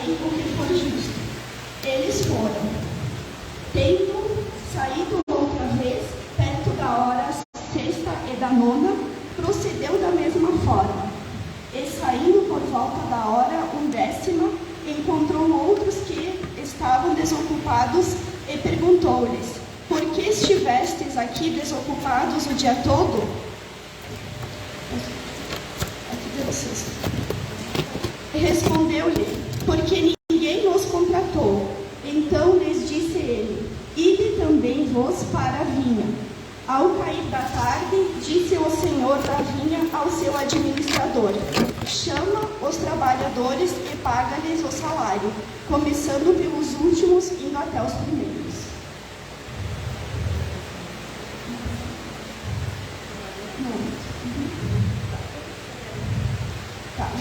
farei o que for justo. Eles foram. Tendo saído outra vez, perto da hora sexta e da nona, procedeu da mesma forma. E saindo por volta da hora 10ª, encontrou outros que estavam desocupados e perguntou-lhes: por que estivestes aqui desocupados o dia todo? Respondeu-lhe: porque ninguém nos contratou. Então lhes disse ele: ide também vós para a vinha. Ao cair da tarde, disse o senhor da vinha ao seu administrador: chama os trabalhadores e paga-lhes o salário, começando pelos últimos, indo até os primeiros.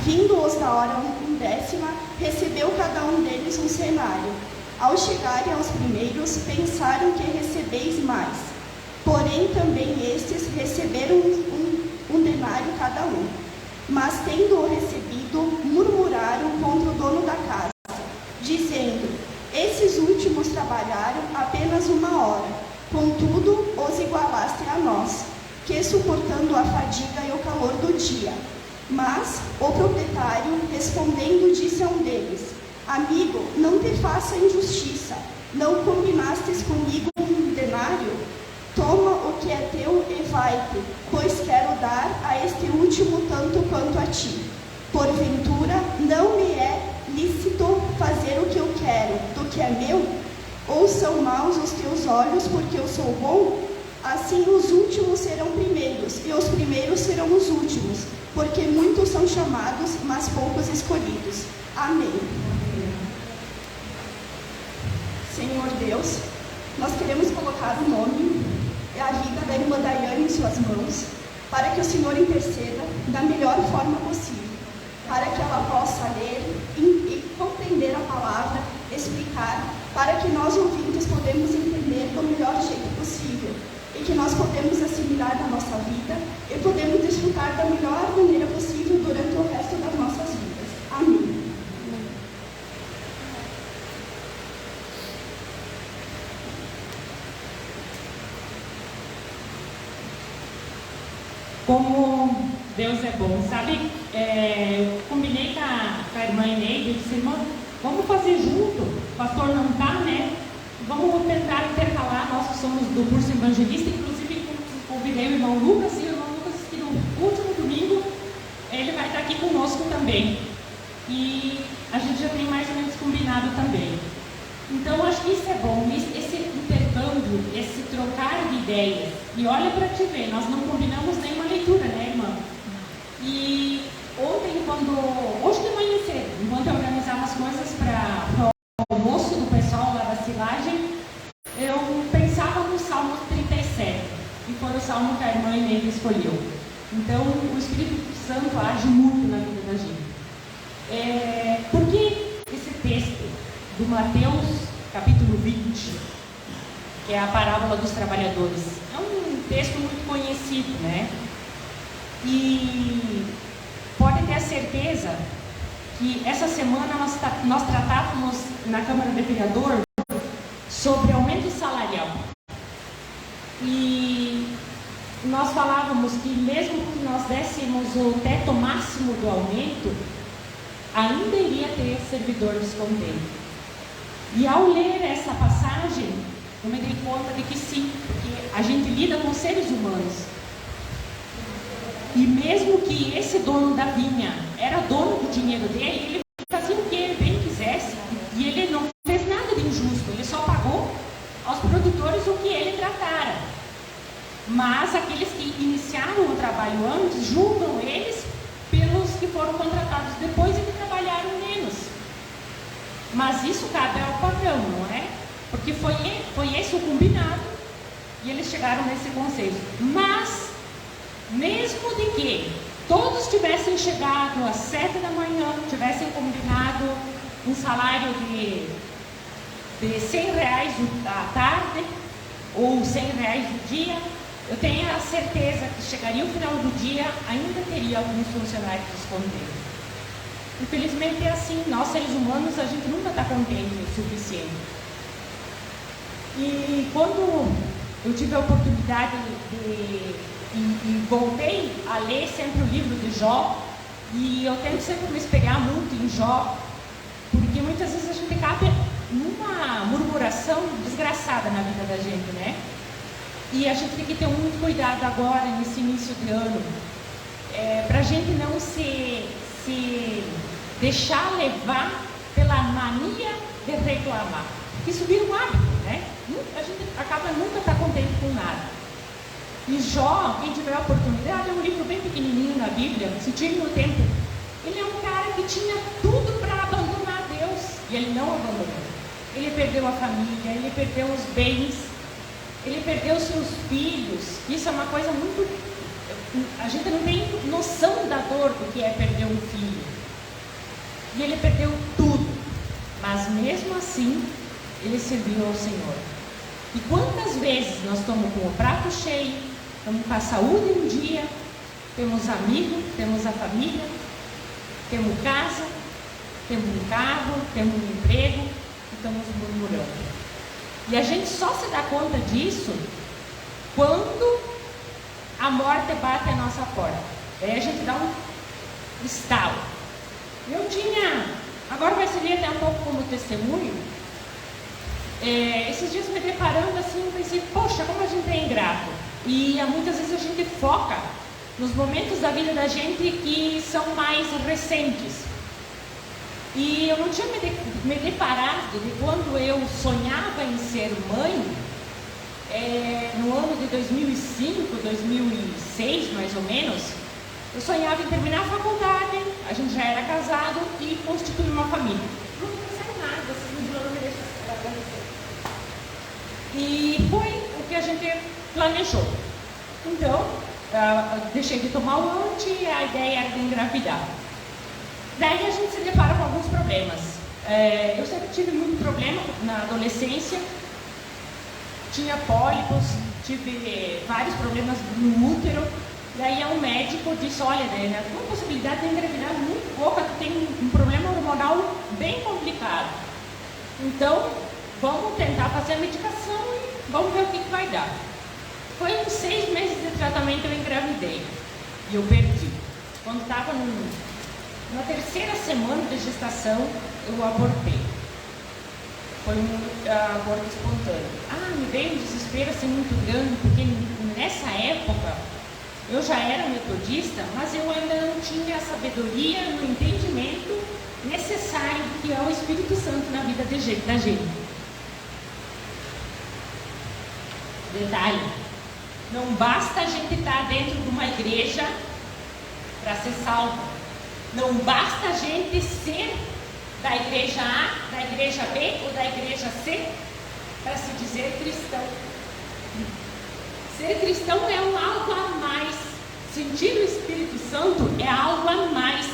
Vindo-os da hora 10ª, recebeu cada um deles um cenário. Ao chegarem aos primeiros, pensaram que recebeis mais. Porém, também estes receberam um denário cada um. Mas, tendo-o recebido, murmuraram contra o dono da casa, dizendo: esses últimos trabalharam apenas 1 hora, contudo, os igualaste a nós, que suportando a fadiga e o calor do dia. Mas o proprietário, respondendo, disse a um deles: amigo, não te faça injustiça. Não combinastes comigo um denário? Toma o que é teu e vai-te, pois quero dar a este último tanto quanto a ti. Porventura, não me é lícito fazer o que eu quero do que é meu? Ou são maus os teus olhos porque eu sou bom? Assim os últimos serão primeiros, e os primeiros serão os últimos, porque muitos são chamados, mas poucos escolhidos. Amém. Senhor Deus, nós queremos colocar o nome e a vida da irmã Daiane em suas mãos, para que o Senhor interceda da melhor forma possível, para que ela possa ler e compreender a palavra, explicar, para que nós ouvintes podemos entender do melhor jeito possível, e que nós podemos assimilar na nossa vida e podemos desfrutar da melhor maneira possível durante o resto das nossas vidas. Amém. Como Deus é bom, sabe? Eu combinei com a irmã Eneide, eu disse: irmã, vamos fazer junto, o pastor não está, né? Vamos tentar intercalar, nós que somos do curso evangelista, inclusive convidei o irmão Lucas, e o irmão Lucas, que no último domingo, ele vai estar aqui conosco também. E a gente já tem mais ou menos combinado também. Então, acho que isso é bom, esse intercâmbio, esse trocar de ideias. E olha para te ver, nós não combinamos nenhuma leitura, né, irmã? E ontem, hoje de manhã cedo, enquanto eu organizava as coisas para o almoço do pessoal lá da silagem, eu pensava no Salmo 37, e foi o salmo que a irmã Inês escolheu. Então, o Espírito Santo age muito na vida da gente. Por que esse texto do Mateus, capítulo 20, que é a parábola dos trabalhadores? É um texto muito conhecido, né? E pode ter a certeza que essa semana nós tratávamos na Câmara de Vereador sobre aumento salarial. E nós falávamos que mesmo que nós dessemos o teto máximo do aumento, ainda iria ter servidor descontente. E ao ler essa passagem, eu me dei conta de que sim, porque a gente lida com seres humanos. E mesmo que esse dono da vinha era dono do dinheiro dele, ele fazia o que ele bem quisesse, e ele não fez nada de injusto, ele só pagou aos produtores o que ele tratara. Mas aqueles que iniciaram o trabalho antes, julgam eles pelos que foram contratados depois e que trabalharam menos. Mas isso cabe ao patrão, não é? Porque foi esse o combinado e eles chegaram nesse consenso. Mas, mesmo de que todos tivessem chegado às 7 da manhã, tivessem combinado um salário de R$100 à tarde ou R$100 do dia, eu tenho a certeza que chegaria o final do dia, ainda teria alguns funcionários descontentes. Infelizmente é assim, nós seres humanos, a gente nunca está contente o suficiente. E quando eu tive a oportunidade e voltei a ler sempre o livro de Jó, e eu tento sempre me espelhar muito em Jó, porque muitas vezes a gente acaba numa murmuração desgraçada na vida da gente, né? E a gente tem que ter muito cuidado agora, nesse início de ano, para a gente não se deixar levar pela mania de reclamar. Isso vira um hábito, né? A gente acaba nunca estar contente com nada. E Jó, quem tiver a oportunidade, é um livro bem pequenininho na Bíblia, se tire no tempo. Ele é um cara que tinha tudo para abandonar Deus, e ele não abandonou. Ele perdeu a família, ele perdeu os bens, ele perdeu seus filhos. Isso é uma coisa muito... A gente não tem noção da dor do que é perder um filho. E ele perdeu tudo, mas mesmo assim, ele serviu ao Senhor. E quantas vezes nós estamos com o prato cheio, estamos com a saúde em dia, temos amigos, temos a família, temos casa, temos um carro, temos um emprego, e estamos murmurando. E a gente só se dá conta disso quando a morte bate à nossa porta. Aí a gente dá um estalo. Agora vai servir até um pouco como testemunho. Esses dias me deparando assim, eu pensei, poxa, como a gente é ingrato. E muitas vezes a gente foca nos momentos da vida da gente que são mais recentes. E eu não tinha me deparado de quando eu sonhava em ser mãe, no ano de 2005, 2006 mais ou menos. Eu sonhava em terminar a faculdade, a gente já era casado e constituir uma família. Não aconteceu nada, assim, não me deixa acontecer. E foi o que a gente planejou. Então, deixei de tomar o anti e a ideia era de engravidar. Daí a gente se depara com alguns problemas. Eu sempre tive muito problema na adolescência. Tinha pólipos, tive vários problemas no útero. Daí um médico disse, olha, Dana, tem uma possibilidade de engravidar muito pouca, tu tem um problema hormonal bem complicado. Então, vamos tentar fazer a medicação e vamos ver o que vai dar. Foi uns 6 meses de tratamento, eu engravidei. E eu perdi. Quando estava na 3ª semana de gestação, eu abortei. Foi um aborto espontâneo. Me veio um desespero assim muito grande, porque nessa época eu já era metodista, mas eu ainda não tinha a sabedoria, o entendimento necessário do que é o Espírito Santo na vida da gente. Detalhe, não basta a gente estar dentro de uma igreja para ser salvo. Não basta a gente ser da igreja A, da igreja B ou da igreja C para se dizer cristão. Ser cristão é algo a mais. Sentir o Espírito Santo é algo a mais.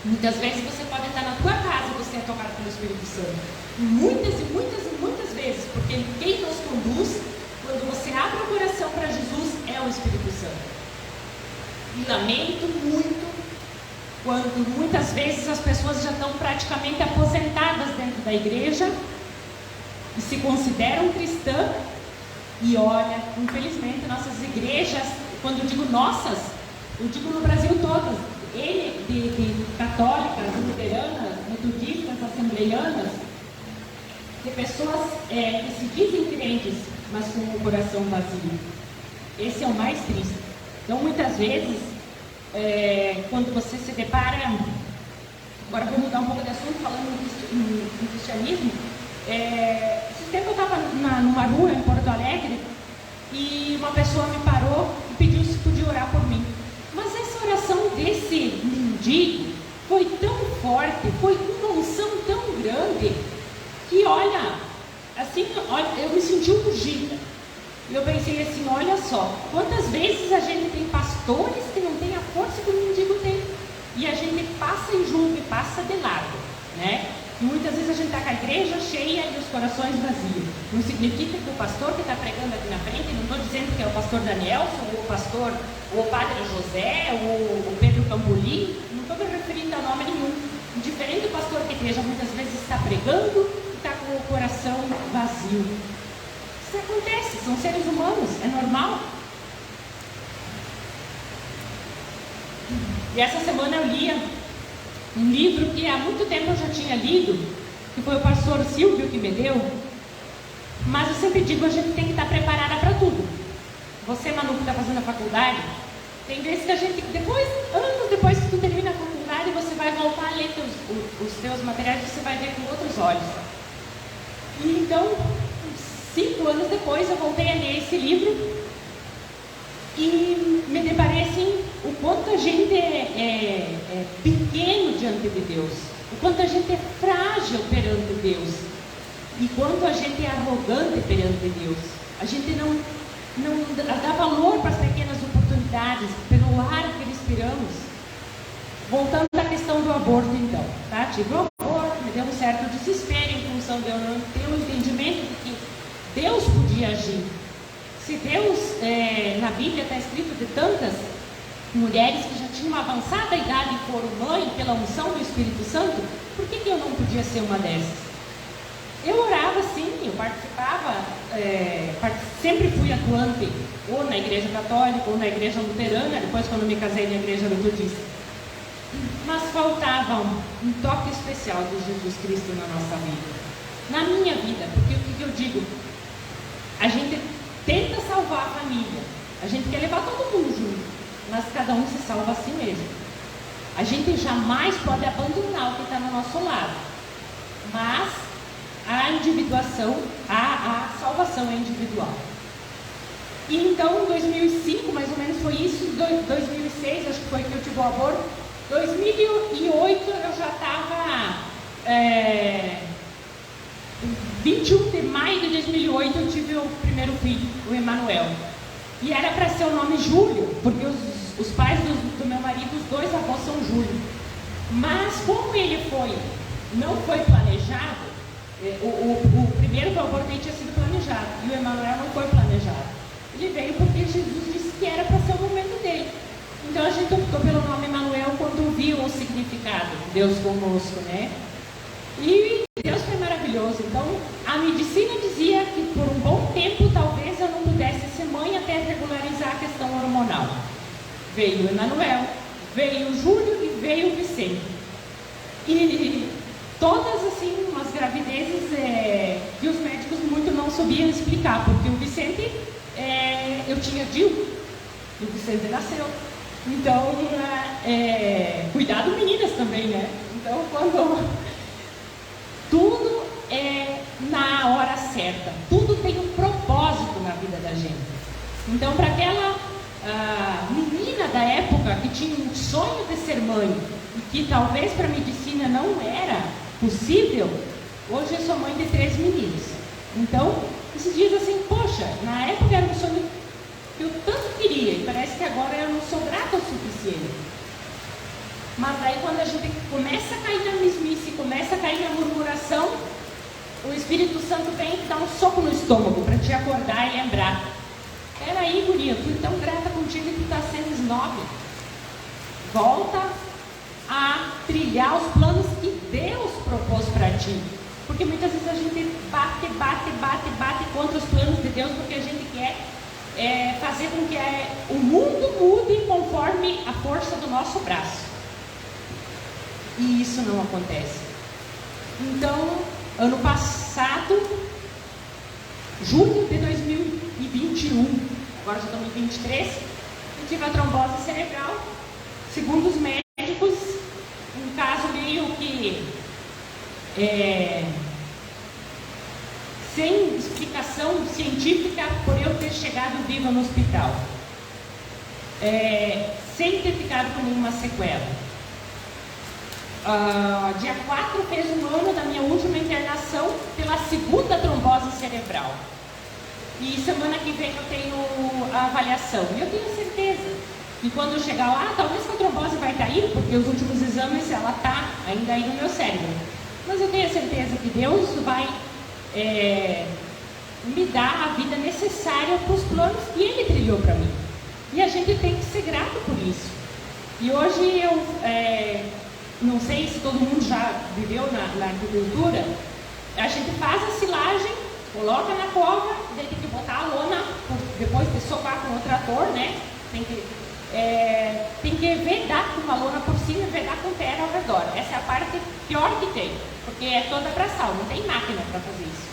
Muitas vezes você pode estar na tua casa e você é tocado pelo Espírito Santo. Muitas vezes, porque quem nos conduz, quando você abre o coração para Jesus, é o Espírito Santo. E lamento muito quando muitas vezes as pessoas já estão praticamente aposentadas dentro da igreja e se consideram cristãs. E olha, infelizmente, nossas igrejas, quando eu digo nossas, eu digo no Brasil todas, de católicas, luteranas, metodistas, assembleianas, de pessoas que se dizem crentes, mas com o coração vazio. Esse é o mais triste. Então, muitas vezes, quando você se depara, agora vou mudar um pouco de assunto, falando em cristianismo. Esse tempo eu estava numa rua em Porto Alegre e uma pessoa me parou e pediu se podia orar por mim. Mas essa oração desse mendigo foi tão forte, foi uma unção tão grande que olha, eu me senti ungida. E eu pensei assim, olha só, quantas vezes a gente tem pastores que não têm a força que o mendigo tem e a gente passa em julgo e passa de lado, né? E muitas vezes a gente está com a igreja cheia e os corações vazios. Não significa que o pastor que está pregando aqui na frente, não estou dizendo que é o pastor Danielson, ou o padre José, ou o Pedro Campolim, não estou me referindo a nome nenhum. Diferente do pastor igreja muitas vezes está pregando e está com o coração vazio. Isso acontece, são seres humanos, é normal. E essa semana eu lia um livro que há muito tempo eu já tinha lido, que foi o pastor Silvio que me deu, mas eu sempre digo, a gente tem que estar preparada para tudo. Você, Manu, que está fazendo a faculdade, tem vezes que a gente, anos depois que tu termina a faculdade, você vai voltar a ler os teus materiais e você vai ver com outros olhos. E então, 5 anos depois, eu voltei a ler esse livro e me deparei assim, o quanto a gente é pequeno diante de Deus, o quanto a gente é frágil perante Deus, e quanto a gente é arrogante perante Deus. A gente não dá valor para as pequenas oportunidades, pelo ar que respiramos. Voltando à questão do aborto, então, tá? Tive o aborto, me deu um certo desespero em função de eu não ter um entendimento de que Deus podia agir. Se Deus, na Bíblia está escrito de tantas mulheres que já tinham avançada idade e foram mãe pela unção do Espírito Santo, por que eu não podia ser uma dessas? Eu orava sim, eu participava, sempre fui atuante ou na igreja católica ou na igreja luterana, depois quando me casei na igreja metodista. Mas faltava um toque especial de Jesus Cristo na nossa vida, na minha vida, porque o que eu digo? A gente tenta salvar a família, a gente quer levar todo mundo junto, mas cada um se salva a si mesmo. A gente jamais pode abandonar o que está no nosso lado, mas a individuação, a salvação é individual. E então, em 2005, mais ou menos foi isso, 2006, acho que foi que eu tive o aborto. 2008 eu já estava, 21 de maio de 2008 eu tive o primeiro filho, o Emanuel. E era para ser o nome Júlio, porque os pais do meu marido, os dois avós são Júlio. Mas como ele não foi planejado, o primeiro que eu abortei tinha sido planejado, e o Emanuel não foi planejado. Ele veio porque Jesus disse que era para ser o momento dele. Então a gente optou pelo nome Emanuel quando viu o significado, Deus conosco, né? E Deus foi maravilhoso. Então a medicina dizia que por um bom tempo talvez eu não pudesse ser mãe até regularizar a questão hormonal. Veio o Emanuel, veio o Júlio e veio o Vicente. E todas assim, umas gravidezes que os médicos muito não sabiam explicar, porque o Vicente, eu tinha DIU, e o Vicente nasceu. Então, cuidado meninas também, né? Então, quando tudo é na hora certa, tudo tem um propósito na vida da gente. Então, para aquela menina da época que tinha um sonho de ser mãe, e que talvez para a medicina não era possível, hoje eu sou mãe de 3 meninos. Então, esses dias assim, poxa, na época era um sonho que eu tanto queria, e parece que agora eu não sou grata o suficiente. Mas aí quando a gente começa a cair na mesmice, começa a cair na murmuração, o Espírito Santo vem e dá um soco no estômago para te acordar e lembrar. Peraí, guria, eu fui tão grata contigo que tu está sendo esnobe. Volta a trilhar os planos que Deus propôs para ti. Porque muitas vezes a gente bate contra os planos de Deus, porque a gente quer fazer com que o mundo mude conforme a força do nosso braço. E isso não acontece. Então, ano passado, julho de 2021, agora já estamos em 23, eu tive a trombose cerebral. Segundo os médicos, um caso meio que sem explicação científica por eu ter chegado viva no hospital, sem ter ficado com nenhuma sequela. Dia 4 fez um ano da minha última internação pela segunda trombose cerebral. E semana que vem eu tenho a avaliação. E eu tenho certeza que quando eu chegar lá, talvez a trombose vai cair, porque os últimos exames ela está ainda aí no meu cérebro. Mas eu tenho certeza que Deus vai me dar a vida necessária para os planos que Ele trilhou para mim. E a gente tem que ser grato por isso. E hoje eu não sei se todo mundo já viveu na agricultura, a gente faz a silagem, coloca na cova, daí tem que botar a lona, depois de socar com o trator, né? Tem que vedar com uma lona por cima e vedar com terra ao redor. Essa é a parte pior que tem, porque é toda braçal, não tem máquina para fazer isso.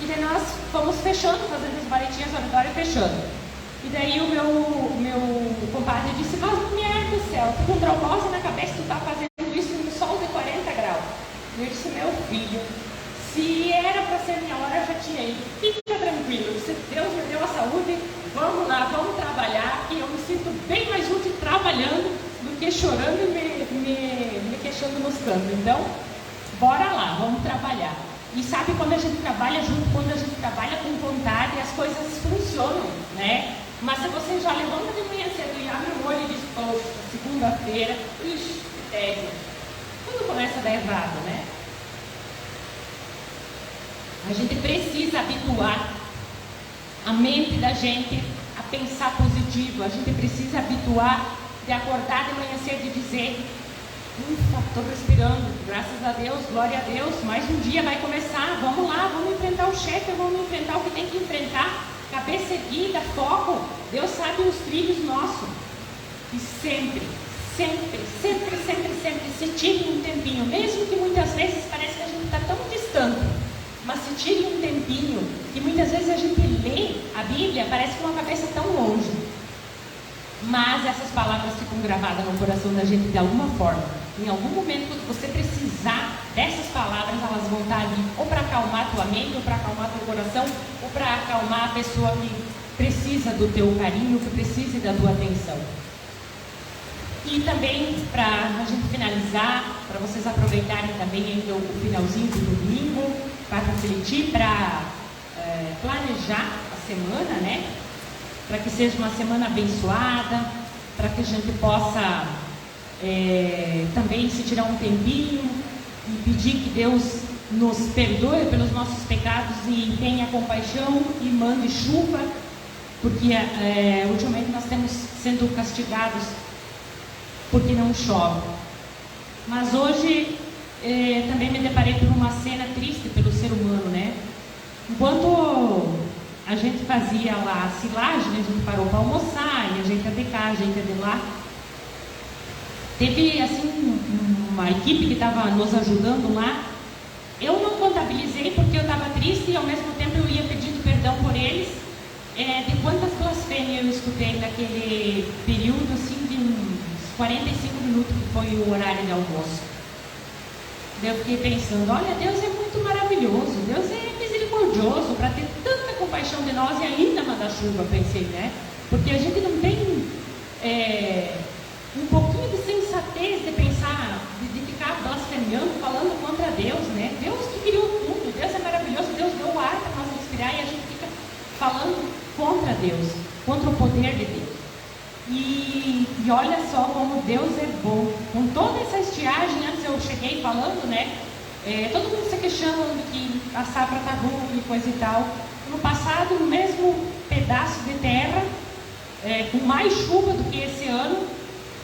E daí nós fomos fechando, fazendo as varetinhas ao redor e fechando. E daí o meu compadre disse: mas mulher do céu, tu com trombose na cabeça, tu tá fazendo isso no sol de 40 graus. E eu disse: meu filho, se era para ser minha hora, eu já tinha ido. Fica tranquilo, se Deus me deu a saúde, vamos lá, vamos trabalhar, que eu me sinto bem mais útil trabalhando do que chorando e me queixando nos cantos. Então, bora lá, vamos trabalhar. E sabe, quando a gente trabalha junto, quando a gente trabalha com vontade, as coisas funcionam, né? Mas se você já levanta de manhã cedo e abre o olho e diz: poxa, segunda-feira, ixi, tudo começa a dar errado, né? A gente precisa habituar a mente da gente a pensar positivo. A gente precisa habituar de acordar de manhã cedo e dizer: ufa, estou respirando, graças a Deus, glória a Deus, mais um dia vai começar, vamos lá, vamos enfrentar o chefe, vamos enfrentar o que tem que enfrentar, cabeça erguida, foco. Deus sabe os trilhos nossos. E sempre, se tire um tempinho, mesmo que muitas vezes parece que a gente está tão distante, mas se tire um tempinho, e muitas vezes a gente lê a Bíblia, parece com uma cabeça tão longe, mas essas palavras ficam gravadas no coração da gente de alguma forma. Em algum momento, quando você precisar dessas palavras, elas vão estar ali, ou para acalmar a tua mente, ou para acalmar teu coração, ou para acalmar a pessoa que precisa do teu carinho, que precisa da tua atenção. E também, para a gente finalizar, para vocês aproveitarem também ainda o finalzinho do domingo, para refletir, para planejar a semana, né? Para que seja uma semana abençoada, para que a gente possa também se tirar um tempinho e pedir que Deus nos perdoe pelos nossos pecados e tenha compaixão e mande chuva, porque ultimamente nós estamos sendo castigados porque não chove. Mas hoje também me deparei por uma cena triste pelo ser humano, né? Enquanto a gente fazia lá a silagem, a gente parou para almoçar, e a gente ia de cá, a gente ia de lá. Teve assim uma equipe que estava nos ajudando lá. Eu não contabilizei porque eu estava triste e ao mesmo tempo eu ia pedindo perdão por eles, de quantas blasfêmias eu escutei naquele período assim de uns 45 minutos que foi o horário de almoço. Eu fiquei pensando: olha, Deus é muito maravilhoso, Deus é misericordioso para ter tanta compaixão de nós e ainda mandar chuva, pensei, né? Porque a gente não tem um pouquinho de sensatez de pensar, de ficar blasfemiando, falando contra Deus, né? Deus que criou tudo, Deus é maravilhoso, Deus deu o ar para nós respirar e a gente fica falando contra Deus, contra o poder de Deus. E olha só como Deus é bom. Com toda essa estiagem, antes eu cheguei falando, né? Todo mundo se queixando que a safra está ruim e coisa e tal. No passado, no mesmo pedaço de terra, com mais chuva do que esse ano,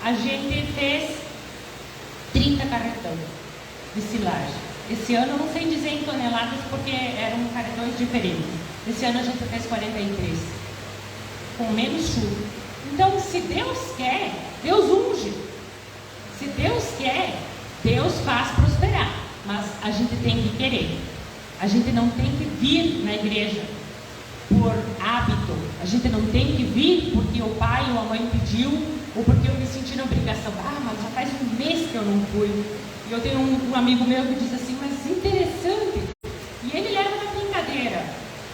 a gente fez 30 carretão de silagem. Esse ano eu não sei dizer em toneladas porque eram carretões diferentes. Esse ano a gente fez 43, com menos chuva. Então, se Deus quer, Deus unge. Se Deus quer, Deus faz prosperar. Mas a gente tem que querer. A gente não tem que vir na igreja por hábito. A gente não tem que vir porque o pai ou a mãe pediu, ou porque eu me senti na obrigação. Mas já faz um mês que eu não fui. E eu tenho um amigo meu que diz assim: mas interessante. E ele leva na brincadeira.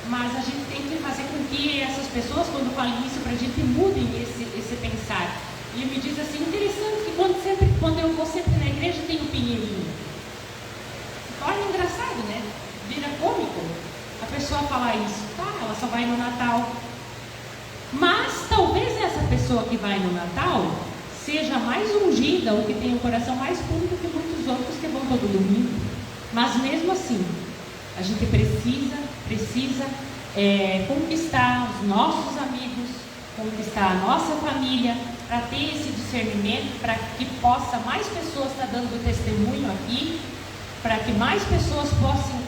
Mas a gente tem que fazer com que essas pessoas, quando falam isso, para a gente mudem esse pensar. E ele me diz assim: interessante que quando eu vou sempre na igreja tem um pinheirinho. Olha, engraçado, né? Vira cômico a pessoa falar isso. Ela só vai no Natal. Mas talvez essa pessoa que vai no Natal seja mais ungida, ou que tem o coração mais puro do que muitos outros que vão todo domingo. Mas mesmo assim, a gente precisa conquistar os nossos amigos, conquistar a nossa família, para ter esse discernimento, para que possa mais pessoas estar dando testemunho aqui, para que mais pessoas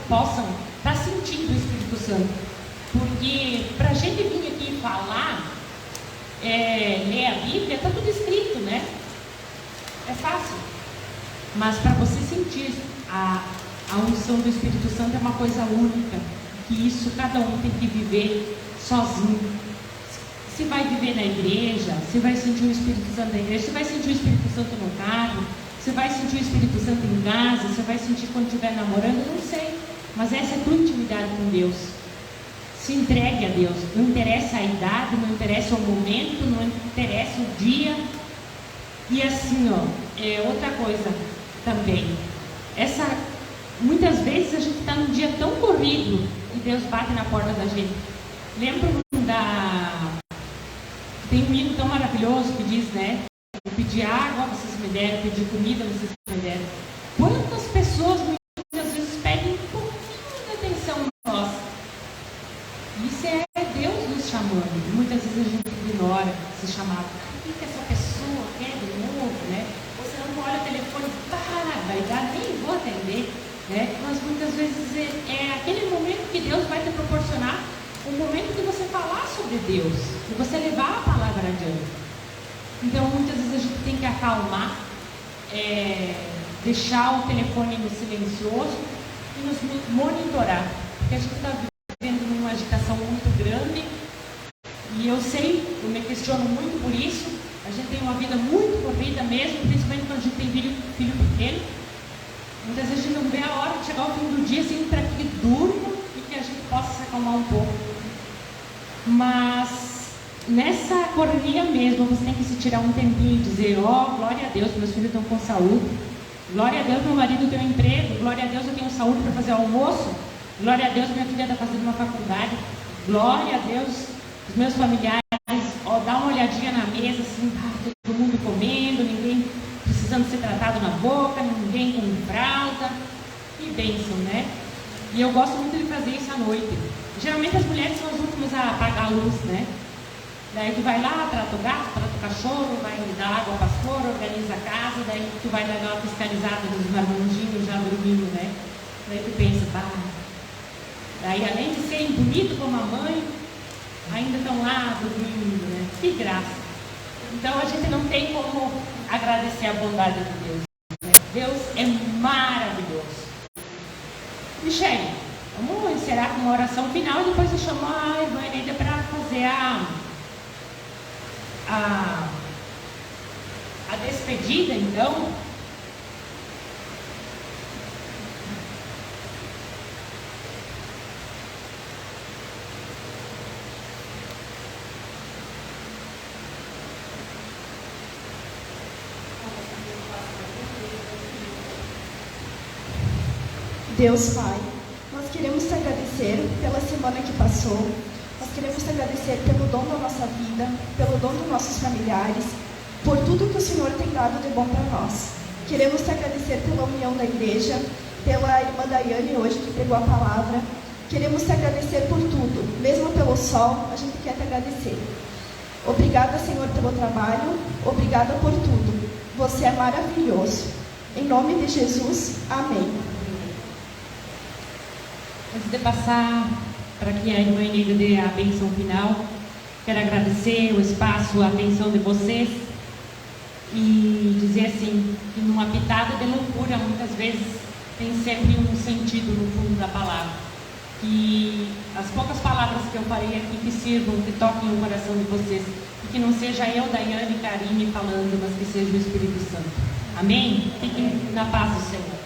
possam estar sentindo o Espírito Santo. Porque para a gente vir aqui falar, ler a Bíblia, está tudo escrito, né? É fácil. Mas para você sentir a unção do Espírito Santo é uma coisa única, que isso cada um tem que viver sozinho. Se vai viver na igreja, se vai sentir o Espírito Santo na igreja, se vai sentir o Espírito Santo no carro, se vai sentir o Espírito Santo em casa, se vai sentir quando estiver namorando, não sei. Mas essa é a tua intimidade com Deus. Se entregue a Deus. Não interessa a idade, não interessa o momento, não interessa o dia. E assim, outra coisa também. Muitas vezes a gente está num dia tão corrido e Deus bate na porta da gente. Lembro tem um hino tão maravilhoso que diz, né? Eu pedi água, vocês me deram, eu pedi comida, vocês me deram. Quantas pessoas muitas vezes pedem um pouquinho de atenção nossa? Isso é Deus nos chamando. E muitas vezes a gente ignora esse chamado. O que essa pessoa quer de novo, né? Você não olha o telefone, nem vou atender, né? Mas muitas vezes é aquele momento que Deus vai te proporcionar, um momento de você falar sobre Deus, de você levar a palavra adiante. Então muitas vezes a gente tem que acalmar, deixar o telefone no silencioso e nos monitorar, porque a gente está vivendo numa agitação muito grande. E eu sei, eu me questiono muito por isso. A gente tem uma vida muito corrida mesmo, principalmente quando a gente tem filho pequeno. Muitas vezes a gente não vê a hora de chegar ao fim do dia assim, para que durma e que a gente possa se acalmar um pouco. Mas nessa correria mesmo, você tem que se tirar um tempinho e dizer: glória a Deus, meus filhos estão com saúde. Glória a Deus, meu marido tem um emprego. Glória a Deus, eu tenho saúde para fazer almoço. Glória a Deus, minha filha está fazendo uma faculdade. Glória a Deus, os meus familiares, dá uma olhadinha na mesa, assim, todo mundo comendo, ninguém precisando ser tratado na boca, ninguém com fralda. Que bênção, né? E eu gosto muito de fazer isso à noite. Geralmente as mulheres são as últimas a apagar a luz, né? Daí tu vai lá, trata o gato, trata o cachorro, vai dar água para as flores, organiza a casa, daí tu vai dar uma fiscalizada nos marmanjinhos já dormindo, né? Daí tu pensa, daí além de serem bonitos como a mãe, ainda estão lá dormindo, né? Que graça! Então a gente não tem como agradecer a bondade de Deus, né? Deus é maravilhoso. Michele, vamos encerrar com uma oração final e depois eu chamo a irmã Eneida para fazer a despedida, então. Deus Pai, nós queremos te agradecer pela semana que passou, nós queremos te agradecer pelo dom da nossa vida, pelo dom dos nossos familiares, por tudo que o Senhor tem dado de bom para nós. Queremos te agradecer pela união da igreja, pela irmã Daiane hoje que pregou a palavra. Queremos te agradecer por tudo, mesmo pelo sol, a gente quer te agradecer. Obrigada, Senhor, pelo trabalho, obrigada por tudo. Você é maravilhoso. Em nome de Jesus, amém. Antes de passar para que a irmã Eneida dê a bênção final, quero agradecer o espaço, a atenção de vocês e dizer assim, que numa pitada de loucura, muitas vezes tem sempre um sentido no fundo da palavra. Que as poucas palavras que eu falei aqui que sirvam, que toquem o coração de vocês, e que não seja eu, Daiane e Karine falando, mas que seja o Espírito Santo. Amém? Fiquem na paz do Senhor.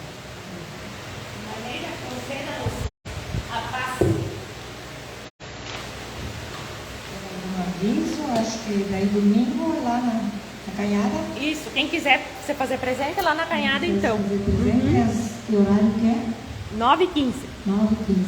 Isso, acho que daí domingo é lá na Canhada. Isso, quem quiser você fazer presente lá na Canhada, então. Fazer presente, que horário que é? 9h15. 9h15.